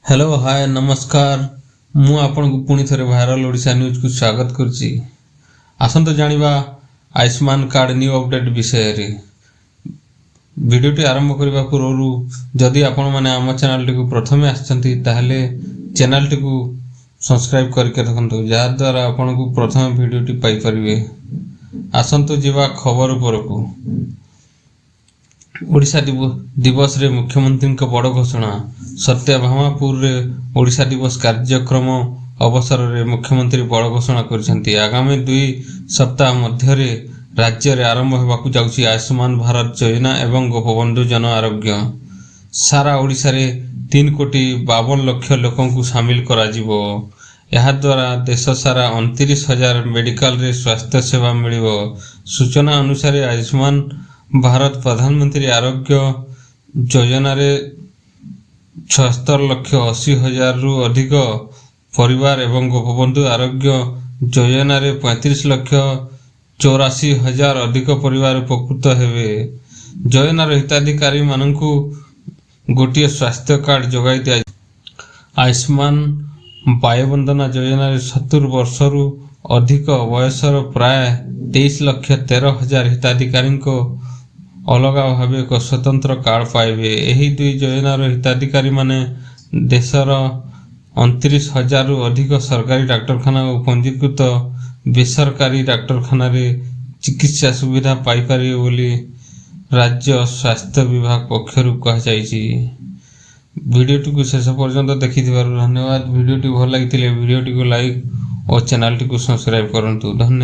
Hello hi नमस्कार मु आपन को पुणी थरे वायरल ओडिशा न्यूज को स्वागत करछि। आसंत जानिबा आयुष्मान कार्ड न्यू अपडेट विषय रे वीडियोटी आरंभ करबा पूर्व जदि आपण माने आम चैनल टी को प्रथमे आछंती ताहले चैनल टी को सब्सक्राइब करके रखंतु जा द्वारा आपण को प्रथम वीडियोटी पाई परिबे। आसंत जीवा खबर पर को ओडिशा दिवस रे मुख्यमंत्री का बड़ घोषणा। सत्यभामापुर रे ओडिशा दिवस कार्यक्रम अवसर रे मुख्यमंत्री बड़ घोषणा करिसेंती। आगामी 2 सप्ताह मध्य रे राज्य रे आरंभ हेबाकु जाउछि आयुष्मान भारत योजना एवं गोपबंधु जन आरोग्य। सारा ओडिशा रे 3,52 लाख लोकन को शामिल करा जिवो। यह द्वारा देश सारा 29,000 मेडिकल रे स्वास्थ्य सेवा मिलिबो। सूचना अनुसार आयुष्मान भारत प्रधानमंत्री आरोग्य योजना रे 76,80,000 रु अधिक परिवार एवं गोपबंधु आरोग्य योजना रे 35,84,000 अधिक परिवार उपकृत हेबे। योजना हिताधिकारी मानकु गोटिए स्वास्थ्य कार्ड जोगाई दिया। आयुष्मान बायोबंदना योजना रे 70 वर्ष रु अधिक वयसर प्राय 23,13,000 हिताधिकारी को अलग भाव एक स्वतंत्र कार्ड पाइबे। एही 2 योजनार हिताधिकारी माने देशर 29,000 रु अधिक सरकारी डाक्तरखाना और पंजीकृत बेसरकारी डाक्तरखाना रे चिकित्सा सुविधा पाई पारिबे बोली राज्य स्वास्थ्य विभाग पक्षरु कहा जायछि। वीडियोटी को शेष पर्यंत देखिथिबारु धन्यवाद। वीडियोटी भल लागिथिले वीडियोटी को लाइक और चैनल टी को सब्सक्राइब करंतु। धन्यवाद।